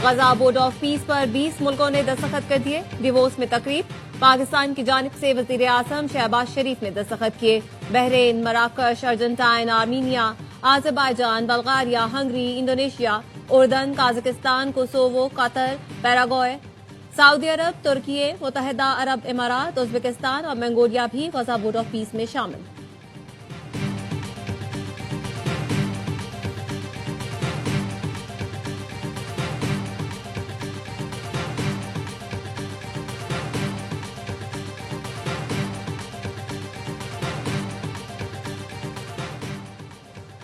Gaza board of peace پر 20 ملکوں نے دستخط کر دیے. ڈیووس میں تقریب. پاکستان کی جانب سے وزیر اعظم شہباز شریف نے دستخط کیے. بحرین، مراکش، Argentine, Armenia, Azerbaijan, Bulgaria, Hungary, Indonesia, اردن، Kazakhstan, Kosovo, Qatar, Paraguay, Saudi Arab, Turkey, متحدہ عرب امارات، ازبکستان اور منگولیا بھی غزہ بورڈ آف پیس میں شامل.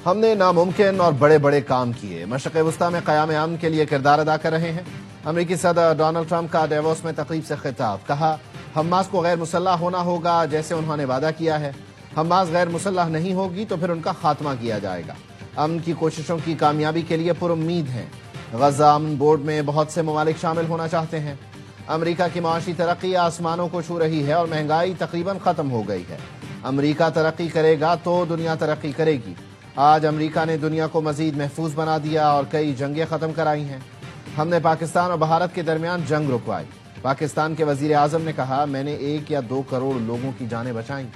ہم نے ناممکن اور بڑے بڑے کام کیے. مشرق وسطی میں قیام امن کے لیے کردار ادا کر رہے ہیں. امریکی صدر ڈونلڈ ٹرمپ کا ڈیووس میں تقریب سے خطاب. کہا حماس کو غیر مسلح ہونا ہوگا جیسے انہوں نے وعدہ کیا ہے. حماس غیر مسلح نہیں ہوگی تو پھر ان کا خاتمہ کیا جائے گا. امن کی کوششوں کی کامیابی کے لیے پر امید ہیں. غزہ امن بورڈ میں بہت سے ممالک شامل ہونا چاہتے ہیں. امریکہ کی معاشی ترقی آسمانوں کو چھو رہی ہے اور مہنگائی تقریباً ختم ہو گئی ہے. امریکہ ترقی کرے گا تو دنیا ترقی کرے گی. آج امریکہ نے دنیا کو مزید محفوظ بنا دیا اور کئی جنگیں ختم کرائی ہیں. ہم نے پاکستان اور بھارت کے درمیان جنگ رکوائی. پاکستان کے وزیر اعظم نے کہا میں نے 1 یا 2 کروڑ لوگوں کی جانیں بچائیں.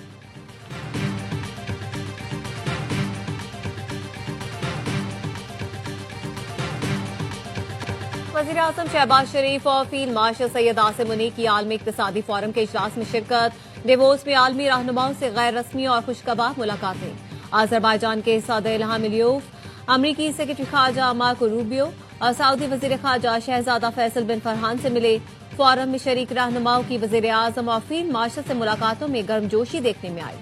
وزیر اعظم شہباز شریف اور فیلڈ مارشل سید عاصم منیع کی عالمی اقتصادی فورم کے اجلاس میں شرکت. ڈیووس میں عالمی رہنماؤں سے غیر رسمی اور خوشگوار ملاقاتیں. آذربائیجان کے صدر الہام علیوف، امریکی سیکرٹری خارجہ مارکو روبیو اور سعودی وزیر خارجہ شہزادہ فیصل بن فرحان سے ملے. فورم میں شریک رہنماؤں کی وزیر اعظم اور فیلڈ مارشل سے ملاقاتوں میں گرمجوشی دیکھنے میں آئی.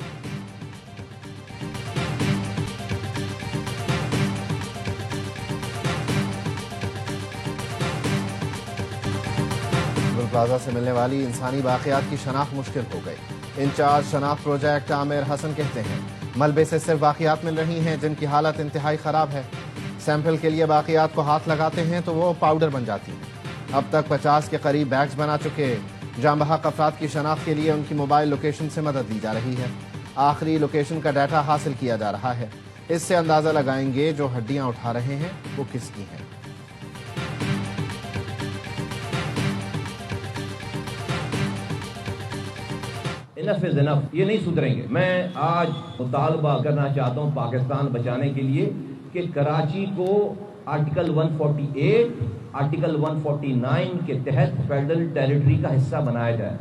گل پلازہ سے ملنے والی انسانی باقیات کی شناخت مشکل ہو گئی. انچارج شناخت پروجیکٹ عامر حسن کہتے ہیں ملبے سے صرف باقیات مل رہی ہیں جن کی حالت انتہائی خراب ہے. سیمپل کے لیے باقیات کو ہاتھ لگاتے ہیں تو وہ پاؤڈر بن جاتی ہیں. اب تک 50 کے قریب بیگز بنا چکے. جاں بحق افراد کی شناخت کے لیے ان کی موبائل لوکیشن سے مدد لی جا رہی ہے. آخری لوکیشن کا ڈیٹا حاصل کیا جا رہا ہے. اس سے اندازہ لگائیں گے جو ہڈیاں اٹھا رہے ہیں وہ کس کی ہیں. انف از انف، یہ نہیں سدھریں گے. میں آج مطالبہ کرنا چاہتا ہوں پاکستان بچانے کے لیے کہ کراچی کو آرٹیکل 148 آرٹیکل 149 کے تحت فیڈرل ٹیریٹری کا حصہ بنایا جائے.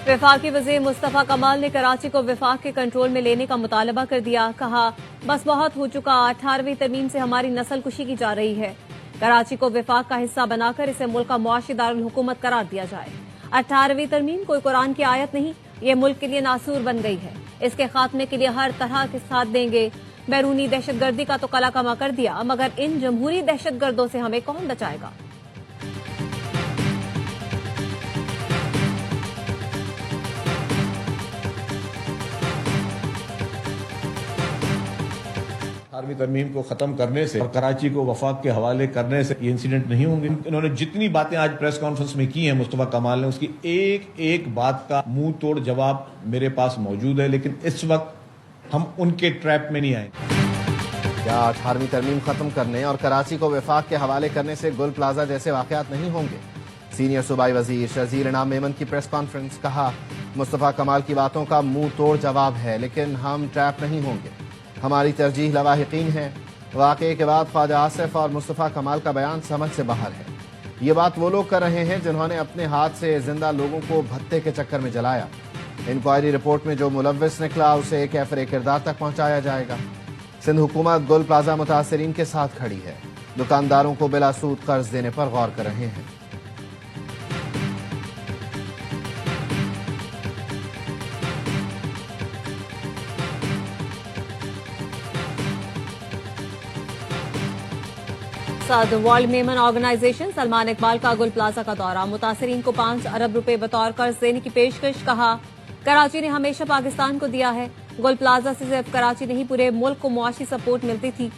وفاقی وزیر مصطفیٰ کمال نے کراچی کو وفاق کے کنٹرول میں لینے کا مطالبہ کر دیا. کہا بس بہت ہو چکا. 18ویں ترمیم سے ہماری نسل کشی کی جا رہی ہے. کراچی کو وفاق کا حصہ بنا کر اسے ملک کا معاشی دارالحکومت قرار دیا جائے. 18ویں ترمیم کوئی قرآن کی آیت نہیں، یہ ملک کے لیے ناسور بن گئی ہے. اس کے خاتمے کے لیے ہر طرح کے ساتھ دیں گے. بیرونی دہشت گردی کا تو کلا کما کر دیا، مگر ان جمہوری دہشت گردوں سے ہمیں کون بچائے گا؟ آرمی ترمیم کو ختم کرنے سے اور کراچی کو وفاق کے حوالے کرنے سے یہ انسیڈنٹ نہیں ہوں گے. انہوں نے جتنی باتیں آج پریس کانفرنس میں کی ہیں مصطفیٰ کمال نے، اس کی ایک ایک بات کا منہ توڑ جواب میرے پاس موجود ہے، لیکن اس وقت ہم ان کے ٹریپ میں نہیں آئیں. کیا 18ویں ترمیم ختم کرنے اور کراچی کو وفاق کے حوالے کرنے سے گل پلازہ جیسے واقعات نہیں ہوں گے؟ سینئر صوبائی وزیر شرزیل انعام میمن کی پریس کانفرنس. کہا مصطفیٰ کمال کی باتوں کا منہ توڑ جواب ہے، لیکن ہم ٹریپ نہیں ہوں گے. ہماری ترجیح لواحقین ہے. واقعے کے بعد خواجہ آصف اور مصطفیٰ کمال کا بیان سمجھ سے باہر ہے. یہ بات وہ لوگ کر رہے ہیں جنہوں نے اپنے ہاتھ سے زندہ لوگوں کو بھتے کے چکر میں جلایا. انکوائری رپورٹ میں جو ملوث نکلا اسے کیفر کردار تک پہنچایا جائے گا. سندھ حکومت گل پلازہ متاثرین کے ساتھ کھڑی ہے. دکانداروں کو بلا سود قرض دینے پر غور کر رہے ہیں. ورلڈ میمن آرگنائزیشن سلمان اقبال کا گل پلازہ کا دورہ. متاثرین کو 5 ارب روپے بطور قرض دینے کی پیشکش. کہا کراچی نے ہمیشہ پاکستان کو دیا ہے. گل پلازہ سے صرف کراچی نہیں پورے ملک کو معاشی سپورٹ ملتی تھی.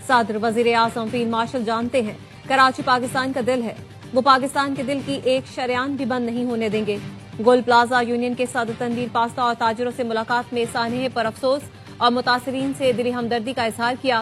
صدر وزیر اعظم فیلڈ مارشل جانتے ہیں کراچی پاکستان کا دل ہے. وہ پاکستان کے دل کی ایک شریان بھی بند نہیں ہونے دیں گے. گل پلازہ یونین کے صدر تنویر پاستا اور تاجروں سے ملاقات میں سانحے پر افسوس اور متاثرین سے دلی ہمدردی کا اظہار کیا.